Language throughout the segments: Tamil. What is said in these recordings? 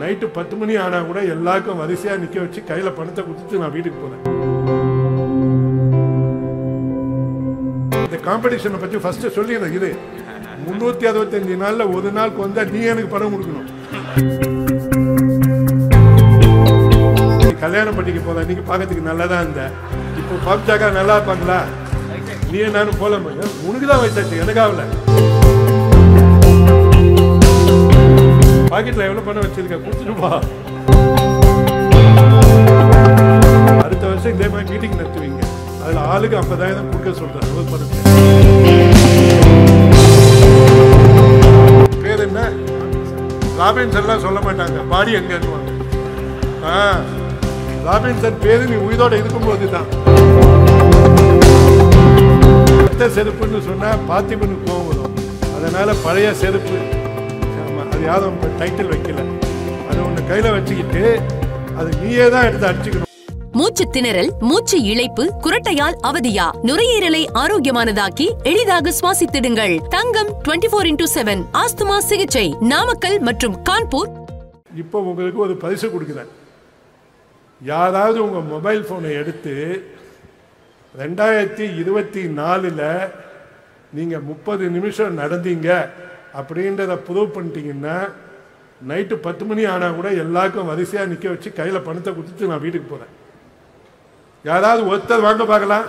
நைட்டு 10 மணி ஆனா கூட எல்லாருக்கும் வரிசையா நிக்க வச்சு கையில பணத்தை கொடுத்துட்டு நான் வீட்டுக்கு போனேன். இந்த காம்படிஷனை பத்தி ஃபர்ஸ்ட் சொல்லிடுறேன். இது 365 நாள்ல ஒரு நாளுக்கு வந்தா நீ எனக்கு பணம் கொடுக்கணும். கல்யாணம் பண்ணிக்க போல இன்னைக்கு பார்க்கறதுக்கு நல்லதா இருந்த, இப்போ பாப்ஜாக்கா நல்லா இருப்பாங்களா? நீ நானும் போல உனக்குதான் வயசாச்சு, எனக்காகல. பாக்கெட்ல எவ்வளவு பணம் வச்சிருக்க கொடுத்துருப்பா. அடுத்த வருஷம் இதே மாதிரி மீட்டிங் நடத்துவீங்க, அதுல ஆளுக்கு 50,000 கொடுக்க சொல்றேன். பேர் என்ன? ராபின்சன் எல்லாம் சொல்ல மாட்டாங்க, பாடி எங்க ராபின்சன் பேரு நீ உயிரோட இருக்கும்போது தான். செருப்புன்னு சொன்னா பார்த்திபனுக்கு கோவம் வரும், அதனால பழைய செருப்பு. அது யாரும் டைட்டில் வைக்கல, அது ஒண்ணு கையில வச்சுக்கிட்டு அது நீயே தான் எடுத்து அடிச்சுக்கணும். மூச்சு திணறல், மூச்சு இழைப்பு, குரட்டையால் அவதியா? நுரையீரலை ஆரோக்கியமானதாக்கி எளிதாக சுவாசித்திடுங்கள். தங்கம் 24x7 ஆஸ்துமா சிகிச்சை நாமக்கல் மற்றும் கான்பூர். இப்போ உங்களுக்கு ஒரு பரிசு கொடுக்குறேன். யாராவது உங்க மொபைல் போனை எடுத்து 2024 நீங்க 30 நிமிஷம் நடந்தீங்க அப்படின்றத ப்ரூவ் பண்ணிட்டீங்கன்னா நைட்டு 10 மணி ஆனா கூட எல்லாருக்கும் வரிசையா நிக்க வச்சு கையில பணத்தை கொடுத்துட்டு நான் வீட்டுக்கு போறேன். யாராவது ஒருத்தர் வாங்க பார்க்கலாம்.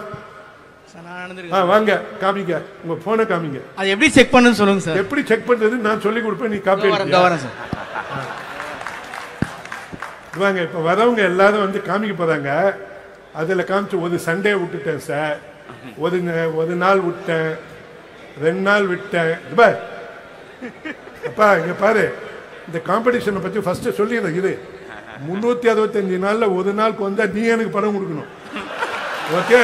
வாங்க காமிங்க, உங்க போனை காமிங்க. அது எப்படி செக் பண்ணுன்னு சொல்லுங்க சார். எப்படி செக் பண்றது நான் சொல்லி கொடுப்பேன், நீ காப்பி எடுத்து வாங்க. இப்ப வரவங்க எல்லாரும் வந்து காமிக்க போறாங்க. அதுல காமிச்சு ஒரு சண்டே விட்டுட்டேன் சார், ஒரு நாள் விட்டேன், 2 நாள் விட்டேன். அப்பா இங்க பாரு, இந்த காம்படிஷனை பத்தி ஃபர்ஸ்ட் சொல்லிடுறேன். இது 365 நாள்ல ஒரு நாளுக்கு வந்தா நீ எனக்கு பணம் கொடுக்கணும். ஓகே,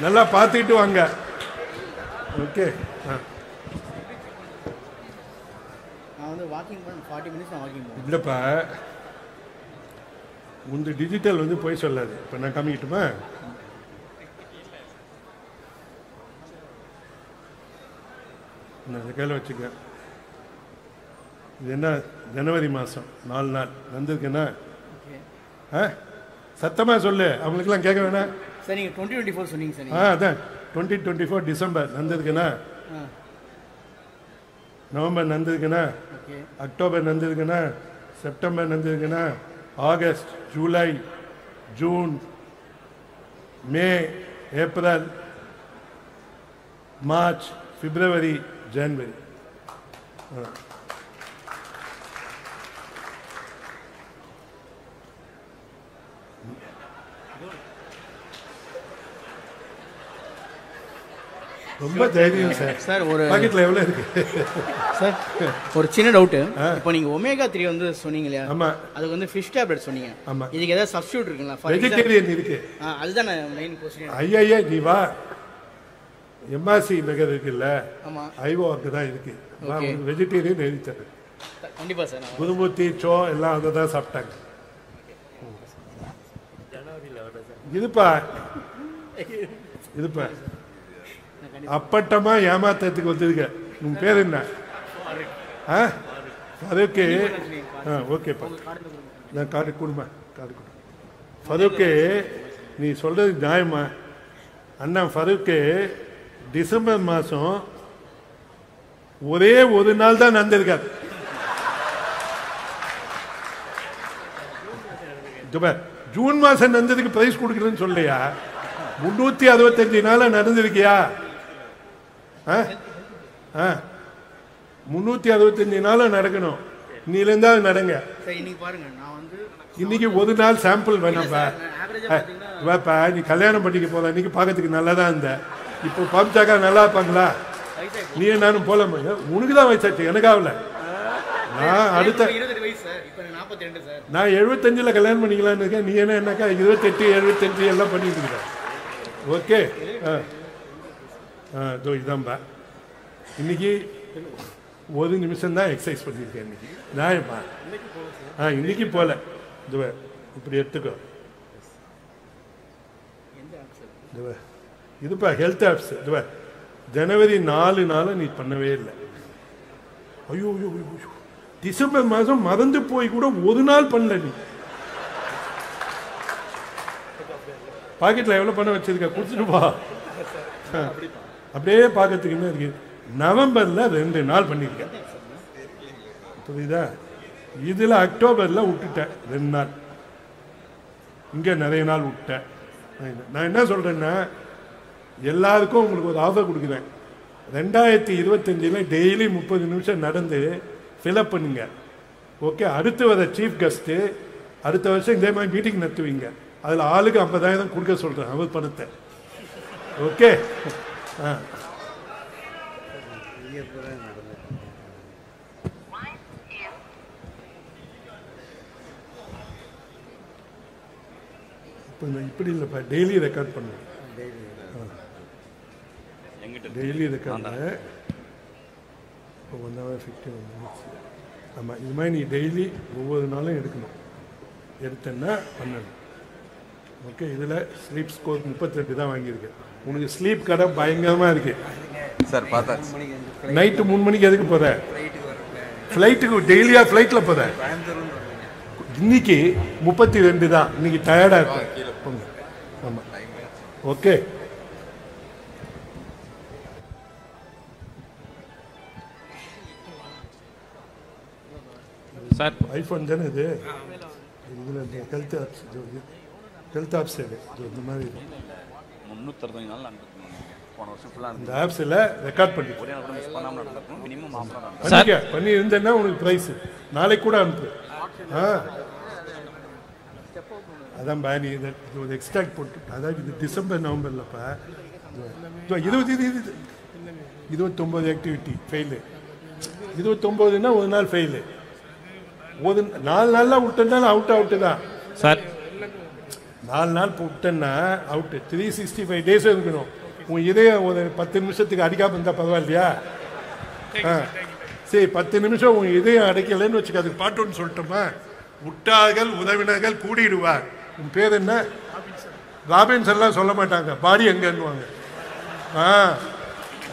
நல்லா பார்த்துக்கிட்டு வாங்க. ஓகே, இல்லப்பா உங்க டிஜிட்டல் வந்து போய் சொல்லாது. இப்ப நான் காமிக்கட்டுமா? கையில் வச்சுக்க. இது என்ன, ஜனவரி மாதம் 4 நாள் வந்திருக்குன்னா சத்தமா சொல்லு, அவங்களுக்குலாம் கேட்க வேணாம். சார் நீங்க 2024 சொன்னீங்க சார். அதான் 2024 டிசம்பர் நந்திருக்குன்னா, நவம்பர் நந்திருக்குன்னா, அக்டோபர் நந்திருக்குன்னா, செப்டம்பர் நந்திருக்குன்னா, August, July, June, May, April, March, February, January. ரொம்ப தைரியம் சார். சார் ஒரு பாக்கெட்ல எவ்வளவு இருக்கு சார்? ஒரு சின்ன டவுட். இப்போ நீங்க ஒமேகா 3 வந்து சொன்னீங்க இல்லையா? ஆமா, அதுக்கு வந்து ஃபிஷ் டேப்லெட் சொன்னீங்க. ஆமா, இதுக்கு ஏதாவது சப்ஸ்டிட்யூட் இருக்குங்களா? வெஜிடேரியன் இருக்கு. அதுதான் மெயின் क्वेश्चन. ஐயா நீ வா, எம்ஆர்சி நகர் இருக்குல்ல, ஆமா, ஐஓ அங்கே தான் இருக்கு. வெஜிடேரியன் எழுதி தரேன். கண்டிப்பா சார். குருமூர்த்தி சோ எல்லாம் அதை தான் சாப்பிட்டாங்க. இதுப்பா இதுப்பா அப்பட்டமா ஏமாத்தத்துக்கு வந்திருக்க. உன் பேர் என்ன? ஃபருக்கே. ஓகேப்பா, நான் கார்டு கொடுமா, கார்டு கொடு. ஃபருக்கே, நீ சொல்றது நியாயமா? அண்ணா ஃபருக்கே, டிசம்பர் மாதம் ஒரே ஒரு நாள் தான் நடந்திருக்காரு. ஜூன் மாசம் நடந்ததுக்கு பிரைஸ் கொடுக்குறேன்னு சொல்லையா? 365 நாளா நடந்திருக்கியா? 365 நாளா நடக்கணும். நீல இருந்தா நடங்க. இன்னைக்கு ஒரு நாள் சாம்பிள் வேணாப்பா. நீ கல்யாணம் பண்ணிக்க போல இன்னைக்கு பார்க்கறதுக்கு நல்லதா இருந்த, இப்போ பாப்ஜாக்கா நல்லா இருப்பாங்களா? நீ நானும் போல உனக்குதான் வயசாச்சு, எனக்காகல. நான் அடுத்த நான் 75 கல்யாணம் பண்ணிக்கலான்னு இருக்கேன். நீ என்னக்கா 28, 75 எல்லாம் பண்ணிட்டு இருக்க. ஓகே, இதான்பா. இன்னைக்கு 1 நிமிஷம் தான் எக்ஸசைஸ் பண்ணியிருக்கேன் இன்னைக்கு. நியாயமா? இன்னைக்கு போல இப்படி எடுத்துக்கோ. இதுப்பா ஹெல்த் ஆப்ஸ். ஜனவரி 4 நாள் நீ பண்ணவே இல்லை. ஐயோ ஐயோ ஐயோ, டிசம்பர் மாதம் மறந்து போய் கூட ஒரு நாள் பண்ணல. நீ பாக்கெட்ல எவ்வளவு பணம் வச்சிருக்க கொடுத்துட்டுப்பா. அப்படியே பார்க்கறதுக்கு என்ன இருக்கு. நவம்பர்ல 2 நாள் பண்ணிருக்கேன், புரியுதா? இதுல அக்டோபர்ல விட்டுட்டேன் 2 நாள், இங்க நிறைய நாள் விட்டேன். நான் என்ன சொல்றேன்னா, எல்லாருக்கும் உங்களுக்கு ஒரு ஆஃபர் கொடுக்குறேன். 2025 டெய்லி 30 நிமிஷம் நடந்து ஃபில்அப் பண்ணுங்க. ஓகே, அடுத்து வர சீஃப் கெஸ்ட் அடுத்த வருஷம் இதே மாதிரி மீட்டிங் நடத்துவீங்க. அதில் ஆளுக்கு 50,000 கொடுக்க சொல்றேன், அவர் பணத்தை. ஓகே, இப்படி இல்லைப்பா, டெய்லி ரெக்கார்ட் பண்ணுவேன். Daily record 1 hour 51 minutes. ஆமாம், இது மாதிரி நீ டெய்லி ஒவ்வொரு நாளும் எடுக்கணும். எடுத்தேன்னா பண்ணணும். ஓகே, இதில் ஸ்லீப் ஸ்கோர் 32 தான் வாங்கியிருக்கு. உனக்கு ஸ்லீப் கடை பயங்கரமாக இருக்கு சார். பார்த்தா நைட்டு 3 மணிக்கு எதுக்கு போகிற? ஃப்ளைட்டுக்கு டெய்லியாக ஃப்ளைட்டில் போகிற? இன்னைக்கு 32 தான். இன்னைக்கு டயர்டாக இருக்கும். ஆமாம், ஓகே. சார் ஐஃபோன் தானே இது? இதில் ஹெல்த் ஆப்ஸ் இந்த மாதிரி 365 நாள் போன வருஷம் ஃபுல்லாக இந்த ஆப்ஸில் ரெக்கார்ட் பண்ணி ஒரே நாள் கூட மிஸ் பண்ணாமல் நடக்கும். மினிமம் பண்ணி இருந்தேன்னா உனக்கு ப்ரைஸ் நாளைக்கு கூட அனுப்பு. அதான் பேனி இது ஒரு எக்ஸ்ட்ராக்ட் போட்டு, அதாவது இது டிசம்பர் நவம்பர்லப்பா 29 ஆக்டிவிட்டி ஃபெயிலு. 29ன்னா ஒரு நாள் ஃபெயிலு. 4 நாள்லாம் விட்டேன்னா அவுட்டு தான் சார். 4 நாள் விட்டேன்னா அவுட்டு. 365 டேஸ் இருக்கணும். உன் இதயம் ஒரு 10 நிமிஷத்துக்கு அடிக்காம இருந்தால் பரவாயில்லையா? சரி, 10 நிமிஷம் உன் இதயம் அடைக்கலைன்னு வச்சுக்க. அதுக்கு பாட்டு ஒன்று சொல்லட்டுமா? உட்டார்கள் உறவினர்கள் கூடிடுவார். உன் பேர் என்ன? ராபின்சன் எல்லாம் சொல்ல மாட்டாங்க, பாடி எங்கன்னுவாங்க.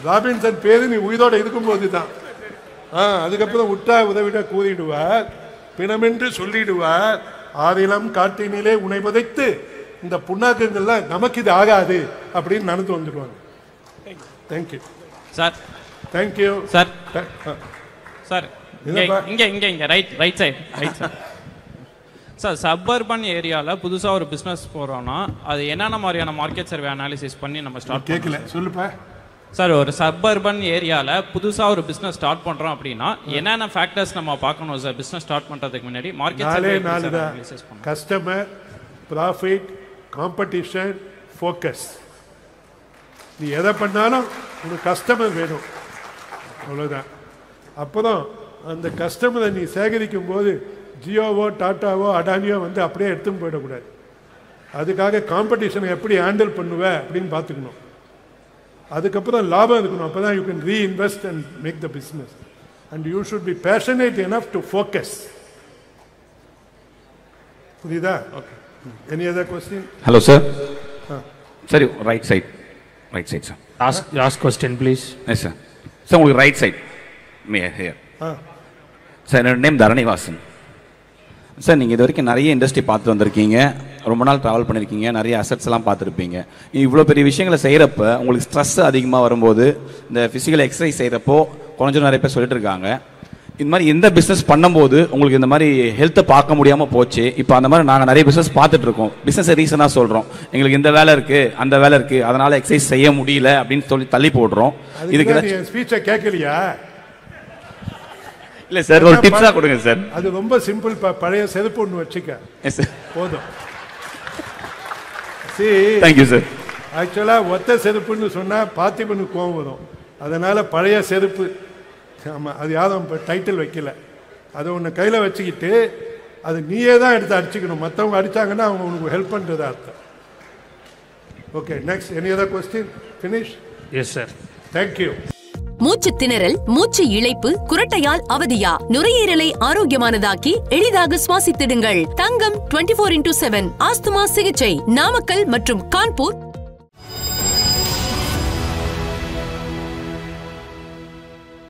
ராபின்சன் பேரு நீ உயிரோட இருக்கும்போது தான். அதுக்கப்புறம் உட்டா உதவிட கூறிடுவார், பிணமென்று சொல்லிடுவார், ஆறிலம் காட்டினிலே உனை புதைத்து இந்த புண்ணாக்குங்கள்லாம் நமக்கு இது ஆகாது அப்படின்னு நடந்து வந்துடுவாங்க. Thank you sir. Thank you sir. Sir இங்க ரைட் சைடு சார். சப்பர்பன் ஏரியாவில் புதுசாக ஒரு பிஸ்னஸ் போகிறோன்னா அது என்னென்ன மாதிரியான மார்க்கெட் சர்வே அனாலிசிஸ் பண்ணி நம்ம ஸ்டார்ட் கேட்கல சொல்லுப்பா சார். ஒரு சப்பர்பன் ஏரியாவில் புதுசாக ஒரு பிஸ்னஸ் ஸ்டார்ட் பண்ணுறோம் அப்படின்னா என்னென்ன ஃபேக்டர்ஸ் நம்ம பார்க்கணும் சார் பிஸ்னஸ் ஸ்டார்ட் பண்ணுறதுக்கு முன்னாடி? மார்க்கெட் சர்வே அனாலிசிஸ் பண்ணணும். Customer, profit, competition, focus. நீ எதை பண்ணாலும் உனக்கு கஸ்டமர் வேணும், அவ்வளோதான். அப்புறம் அந்த கஸ்டமரை நீ சேகரிக்கும் போது ஜியோவோ டாட்டாவோ அடானியோ வந்து அப்படியே எடுத்துன்னு போயிடக்கூடாது. அதுக்காக காம்படிஷனை எப்படி ஹேண்டில் பண்ணுவேன் அப்படின்னு பார்த்துக்கணும். அதுக்கப்புறம் லாபம் இருக்கணும். அப்போ தான் you can reinvest and make the business. And you should be passionate enough to focus. புரியுதா? Okay. Any other question? Hello sir. சரி, right side sir. Last question please. Yes sir. Sir உங்களுக்கு ரைட் சைட் ஹியர். சார், என்னோட நேம் தரணிவாசன் சார். நீங்கள் இது வரைக்கும் நிறைய இண்டஸ்ட்ரி பார்த்து வந்திருக்கீங்க, ரொம்ப நாள் ட்ராவல் பண்ணியிருக்கீங்க, நிறைய அசட்ஸ் எல்லாம் பார்த்துருப்பீங்க. இவ்வளோ பெரிய விஷயங்களை செய்கிறப்ப உங்களுக்கு ஸ்ட்ரெஸ் அதிகமாக வரும்போது, இந்த ஃபிசிக்கல் எக்ஸசைஸ் செய்கிறப்போ கொஞ்சம் நிறைய பேர் சொல்லிட்டு இருக்காங்க, இந்த மாதிரி எந்த பிஸ்னஸ் பண்ணும்போது உங்களுக்கு இந்த மாதிரி ஹெல்த்தை பார்க்க முடியாமல் போச்சு. இப்போ அந்த மாதிரி நாங்கள் நிறைய பிஸ்னஸ் பார்த்துட்டு இருக்கோம். பிஸ்னஸ் ரீசனாக சொல்கிறோம், எங்களுக்கு இந்த வேலை இருக்குது அந்த வேலை இருக்குது, அதனால் எக்ஸசைஸ் செய்ய முடியல அப்படின்னு சொல்லி தள்ளி போடுறோம். இதுக்கு ஸ்பீச்சை கேட்கலையா? இல்லை சார், ஒரு டிப்ஸாக கொடுங்க சார். அது ரொம்ப சிம்பிள். பழைய செருப்பு ஒன்று வச்சுக்க போதும். Thank you sir. ஆக்சுவலாக ஒத்த செருப்புன்னு சொன்னால் பார்த்திபனுக்கு கோவம் வரும். அதனால் பழைய செருப்பு, ஆமாம், அது யாரும் இப்போ டைட்டில் வைக்கல. அதை ஒன்று கையில் வச்சுக்கிட்டு அது நீயே தான் எடுத்து அடிச்சுக்கணும். மற்றவங்க அடித்தாங்கன்னா அவங்க உனக்கு ஹெல்ப் பண்ணுறது அர்த்தம். Okay, next. Any other question? Finish? Yes sir. Thank you. மூச்சு திணறல், மூச்சு இழைப்பு, குரட்டையால் அவதியா? நுரையீரலை ஆரோக்கியமானதாக்கி எளிதாக சுவாசித்திடுங்கள். தங்கம் 24x7 ஆஸ்துமா சிகிச்சை நாமக்கல் மற்றும் கான்பூர்.